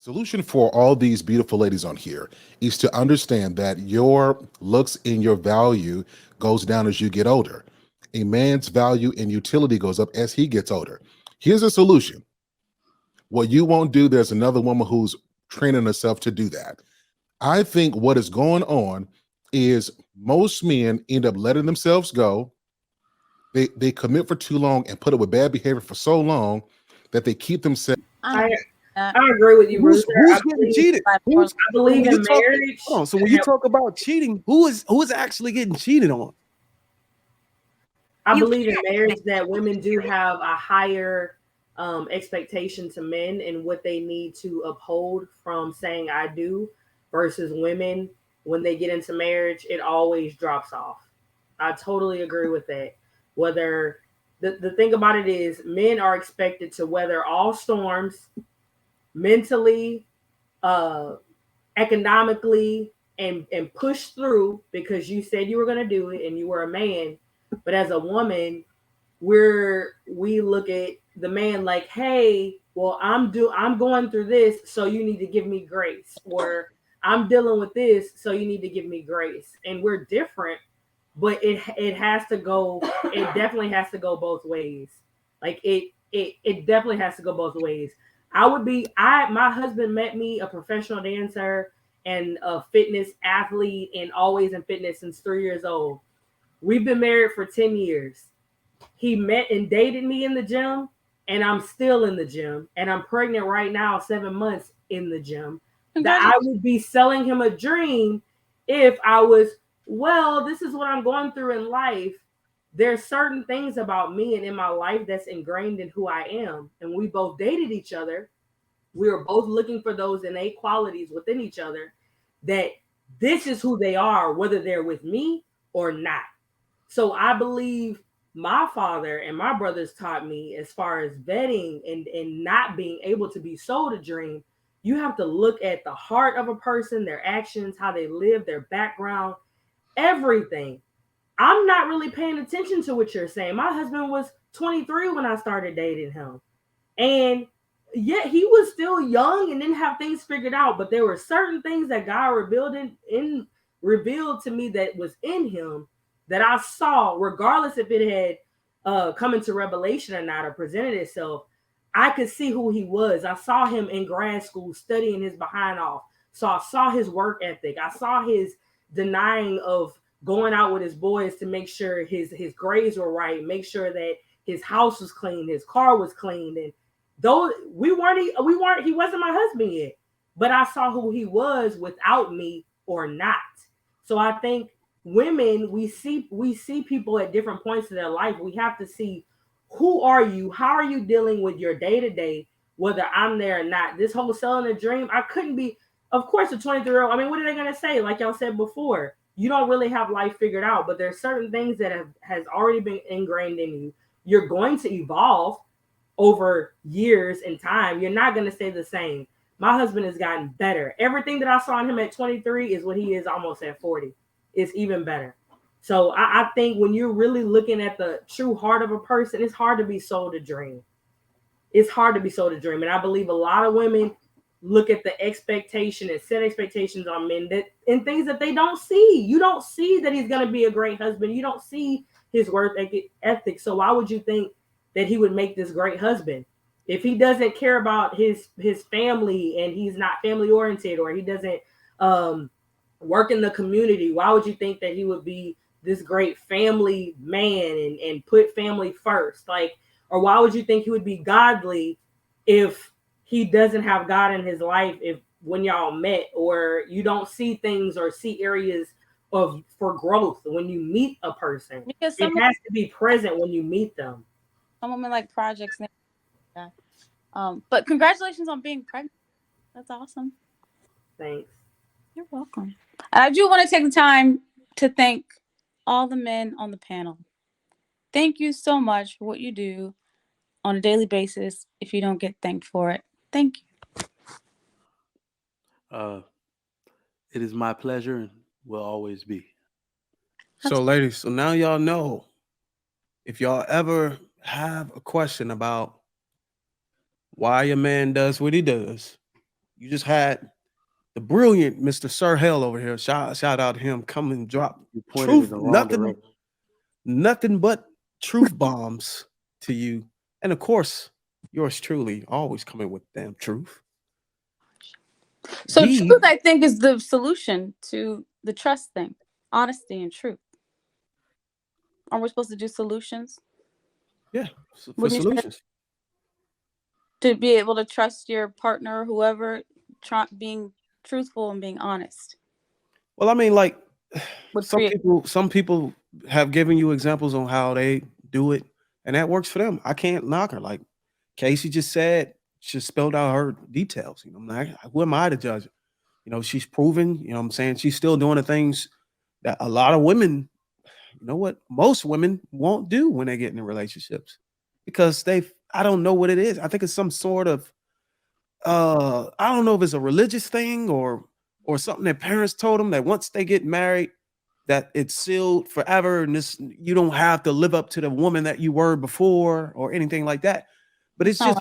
Solution for all these beautiful ladies on here is to understand that your looks and your value goes down as you get older. A man's value and utility goes up as he gets older. Here's a solution. What you won't do, there's another woman who's training herself to do that. I think what is going on is most men end up letting themselves go. They commit for too long and put up with bad behavior for so long that they keep themselves. I I don't that. I agree with you, Who's Rooster. who's getting cheated? Who's I believe when you in talk? marriage. Hold on. So when you talk about cheating, who is actually getting cheated on? I You believe in can't. marriage that women do have a higher expectation to men and what they need to uphold from saying I do versus women when they get into marriage, it always drops off. I totally agree with that. Whether the thing about it is men are expected to weather all storms mentally, uh, economically, and push through because you said you were going to do it and you were a man. But as a woman, we look at the man like, hey, well, I'm going through this, so you need to give me grace, or I'm dealing with this, so you need to give me grace. And we're different, but it has to go. It definitely has to go both ways. Like it definitely has to go both ways. My husband met me a professional dancer and a fitness athlete and always in fitness since 3 years old. We've been married for 10 years. He met and dated me in the gym, and I'm still in the gym, and I'm pregnant right now, 7 months in the gym. That I would be selling him a dream if I was, well, this is what I'm going through in life. There's certain things about me and in my life that's ingrained in who I am. And we both dated each other. We were both looking for those innate qualities within each other that this is who they are, whether they're with me or not. So I believe my father and my brothers taught me as far as vetting and not being able to be sold a dream. You have to look at the heart of a person, their actions, how they live, their background, everything. I'm not really paying attention to what you're saying. My husband was 23 when I started dating him. And yet he was still young and didn't have things figured out. But there were certain things that God revealed to me that was in him that I saw, regardless if it had come into revelation or not or presented itself. I could see who he was. I saw him in grad school studying his behind off. So I saw his work ethic. I saw his denying of going out with his boys to make sure his grades were right, make sure that his house was clean, his car was clean, and though he wasn't my husband yet, but I saw who he was without me or not. So I think women, we see people at different points of their life. We have to see who are you, how are you dealing with your day to day, whether I'm there or not. This whole selling a dream, I couldn't be. Of course, a 23-year-old. I mean, what are they gonna say? Like y'all said before, you don't really have life figured out, but there's certain things that has already been ingrained in you. You're going to evolve over years and time. You're not going to stay the same. My husband has gotten better. Everything that I saw in him at 23 is what he is almost at 40. It's even better. So I think when you're really looking at the true heart of a person, it's hard to be sold a dream. It's hard to be sold a dream. And I believe a lot of women look at the expectation and set expectations on men that in things that they don't see. You don't see that he's going to be a great husband. You don't see his work ethic. So why would you think that he would make this great husband if he doesn't care about his family and he's not family oriented, or he doesn't work in the community? Why would you think that he would be this great family man and put family first? Like, or why would you think he would be godly if he doesn't have God in his life? If when y'all met, or you don't see things or see areas of for growth when you meet a person, Because it has to be present when you meet them. some women like projects. Yeah. But congratulations on being pregnant. That's awesome. Thanks. You're welcome. And I do want to take the time to thank all the men on the panel. Thank you so much for what you do on a daily basis. If you don't get thanked for it, thank you. It is my pleasure and will always be. So, ladies, so now y'all know if y'all ever have a question about why a man does what he does, You just had the brilliant Mr. Sir Hell over here. Shout out to him. Come and drop You pointed in truth, the wrong nothing, direction. nothing but truth bombs to you. And of course, yours truly always coming with damn truth. So We- truth, I think, is the solution to the trust thing. Honesty and truth. Aren't we supposed to do solutions? Yeah, for Wouldn't you say solutions. to be able to trust your partner, whoever, being truthful and being honest? Well, I mean, like Would some create. people have given you examples on how they do it, and that works for them. I can't knock her. Like Casey just said, she spelled out her details. You know, I'm like, who am I to judge it? You know, she's proven, you know what I'm saying? She's still doing the things that a lot of women, you know what, most women won't do when they get in relationships because I don't know what it is. I think it's some sort of, I don't know if it's a religious thing or something that parents told them that once they get married, that it's sealed forever and this you don't have to live up to the woman that you were before or anything like that. But it's just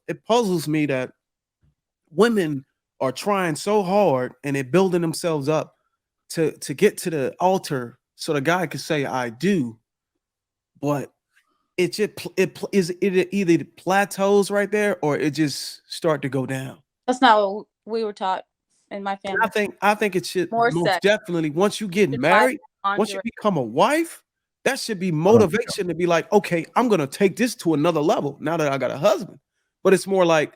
it puzzles me that women are trying so hard and they're building themselves up to get to the altar so the guy could say I do, but it either plateaus right there or it just start to go down. That's not what we were taught in my family. I think it should More most sex. definitely once you get Should married, buy once you lingerie. become a wife, that should be motivation to be like, okay, I'm gonna take this to another level now that I got a husband. But it's more like,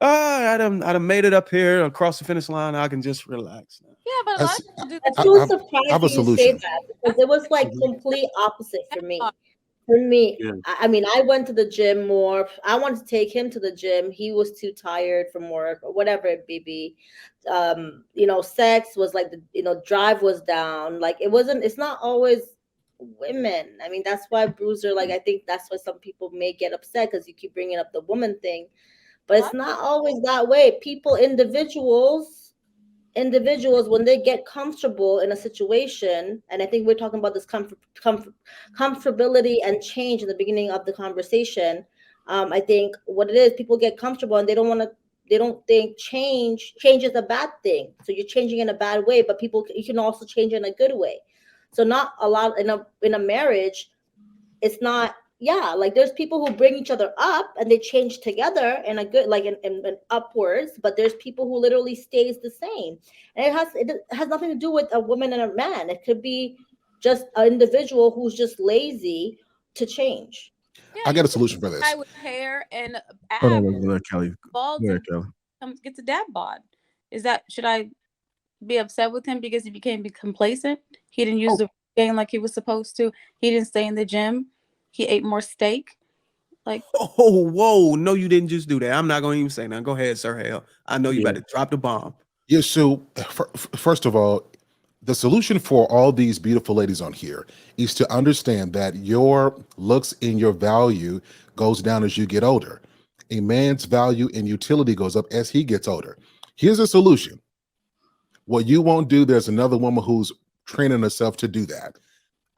I done made it up here across the finish line. I can just relax now. Yeah, but a lot of people do I'm that. so I have surprised a that you say solution. that because it was like Mhm. complete opposite for me. For me, Yeah. I mean, I went to the gym more. I wanted to take him to the gym. He was too tired from work or whatever it may be. Sex was like drive was down. Like it's not always women. I mean, that's why Bruiser, like, I think that's why some people may get upset because you keep bringing up the woman thing. But it's not always that way. Individuals when they get comfortable in a situation, and I think we're talking about this comfortability and change in the beginning of the conversation. I think what it is, people get comfortable and they don't think change is a bad thing. So you're changing in a bad way, but you can also change in a good way. So not a lot in a marriage. It's not, yeah, like there's people who bring each other up and they change together in a good, like in upwards, but there's people who literally stays the same. And it has nothing to do with a woman and a man. It could be just an individual who's just lazy to change. Yeah, I got a solution for this. guy with hair and Hold abs, on, let Kelly. bald, Go and ahead, Kelly. gets a dad bod. Should I be upset with him because he became complacent? He didn't use the game like he was supposed to. He didn't stay in the gym. He ate more steak. Like, oh, whoa, no, you didn't just do that. I'm not going to even say that. Go ahead, Sir Hale. I know you Yeah. about to drop the bomb. Yeah, so first of all, the solution for all these beautiful ladies on here is to understand that your looks and your value goes down as you get older. A man's value and utility goes up as he gets older. Here's a solution. What you won't do, there's another woman who's training herself to do that.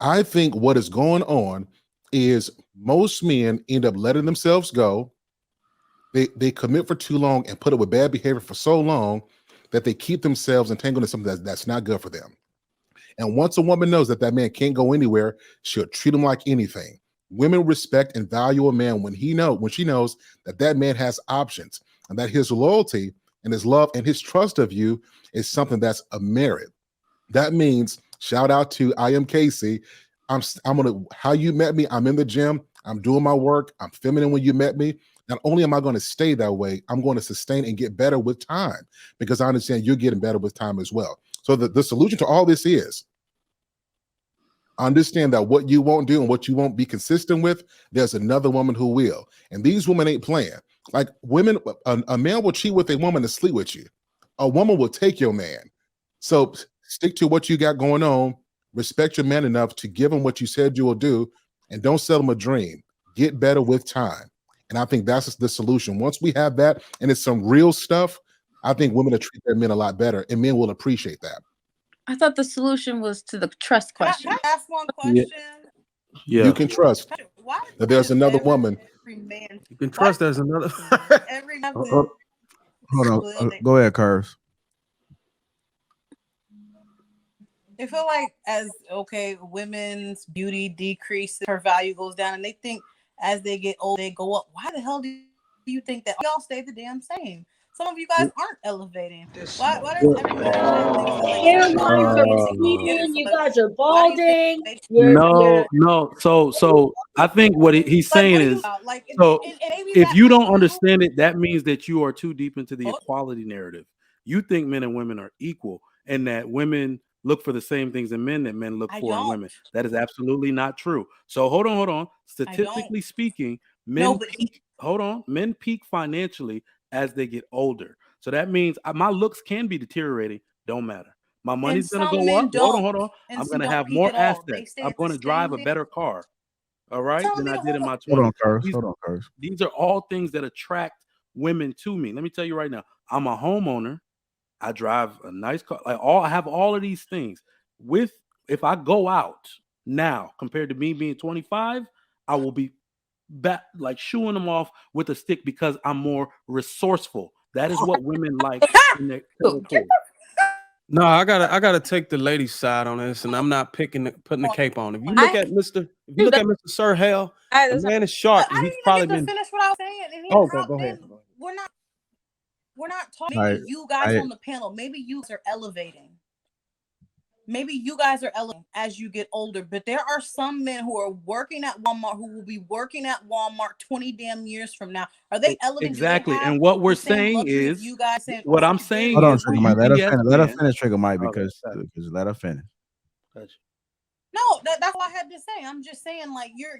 I think what is going on is most men end up letting themselves go. They commit for too long and put up with bad behavior for so long that they keep themselves entangled in something that's not good for them. And once a woman knows that that man can't go anywhere, she'll treat him like anything. Women respect and value a man when she knows that that man has options and that his loyalty and his love and his trust of you is something that's a merit. That means, shout out to I am Casey. How you met me, I'm in the gym, I'm doing my work, I'm feminine when you met me. Not only am I going to stay that way, I'm going to sustain and get better with time because I understand you're getting better with time as well. So the solution to all this is understand that what you won't do and what you won't be consistent with, there's another woman who will. And these women ain't playing. Like women, a man will cheat with a woman to sleep with you. A woman will take your man. So stick to what you got going on. Respect your man enough to give him what you said you will do, and don't sell him a dream. Get better with time. And I think that's the solution. Once we have that, and it's some real stuff, I think women will treat their men a lot better, and men will appreciate that. I thought the solution was to the trust question. Can I ask one question? Yeah. You can trust Why that there's another woman. every man, You can trust there's another. every man, Hold Hold on. Go ahead, Curves. They feel like women's beauty decreases, her value goes down, and they think as they get older, they go up. Why the hell do you think that? Y'all stay the damn same. Some of you guys aren't elevating. Why does every man that thinks that like Hairlines are receding. You guys are balding. No. So I think what he's saying is, so if you don't understand it, that means that you are too deep into the equality narrative. You think men and women are equal, and that women look for the same things in men that men look for in women. That is absolutely not true. So hold on. Statistically speaking, men peak financially as they get older. So that means my looks can be deteriorating. Don't matter. My money's gonna go up. Hold on. I'm gonna have more assets. I'm gonna drive a better car. All right, than I did in my 20s. Hold on, Curves. These are all things that attract women to me. Let me tell you right now. I'm a homeowner. I drive a nice car. I have all of these things. If I go out now compared to me being 25, I will be back shooing them off with a stick because I'm more resourceful. That is what women like. No, I gotta take the ladies' side on this, and I'm not putting the cape on. If you look at Mr. Sir Hale, the man is sharp. I didn't even get to finish what I was saying. And go ahead. We're not talking. Maybe you guys on the panel. Maybe you guys are elevating. Maybe you guys are elevating as you get older. But there are some men who are working at Walmart who will be working at Walmart 20 damn years from now. Are they elevating? Exactly. And what we're saying is, you guys saying, what I'm saying hold on, is, let her finish, Trigger Mike, because let her finish. No, that's all I had to say. I'm just saying, you're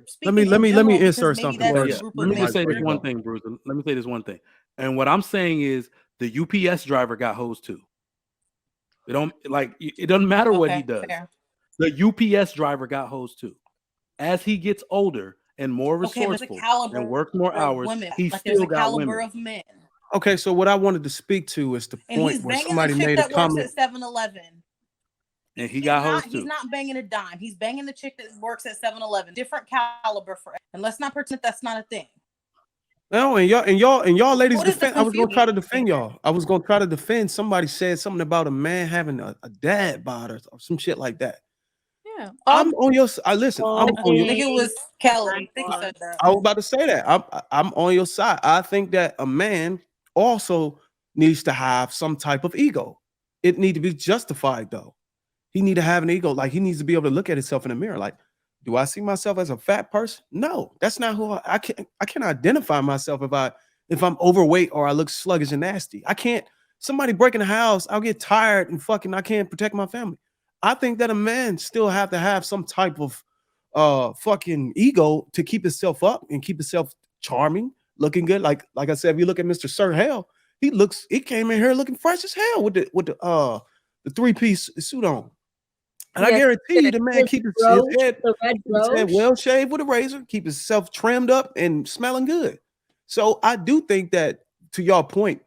speaking. Let me insert something. Let me just say this one thing, Bruce. Let me say this one thing. And what I'm saying is, the UPS driver got hosed too. It doesn't matter what he does. Fair. The UPS driver got hosed too. As he gets older and more resourceful and works more hours, he still got women. Of men. Okay, so what I wanted to speak to is the point where somebody made a comment. Works at 7-Eleven. And he got hosed too. He's not banging a dime. He's banging the chick that works at 7-Eleven. Different caliber for. And let's not pretend that's not a thing. No, and y'all ladies defend. I was gonna try to defend y'all. I was gonna try to defend. Somebody said something about a man having a dad bod or some shit like that. Yeah, I'm on your side. Listen, I'm on your. I think it was Kelly. I think he said that. I was about to say that. I'm on your side. I think that a man also needs to have some type of ego. It needs to be justified though. He need to have an ego. Like he needs to be able to look at himself in the mirror. Like, do I see myself as a fat person? No, that's not who I can't identify myself if I'm overweight or I look sluggish and nasty. I can't. Somebody breaking the house, I'll get tired and I can't protect my family. I think that a man still have to have some type of fucking ego to keep himself up and keep himself charming, looking good. Like I said, if you look at Mr. Sir Hale, he came in here looking fresh as hell with the 3-piece suit on. And I guarantee you, the man keep his head well shaved with a razor, keep himself trimmed up and smelling good. So I do think that, to your point,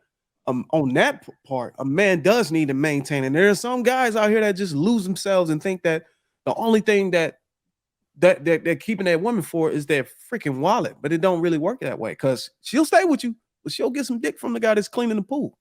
on that part, a man does need to maintain. And there are some guys out here that just lose themselves and think that the only thing that they're keeping that woman for is their freaking wallet. But it don't really work that way, because she'll stay with you, but she'll get some dick from the guy that's cleaning the pool.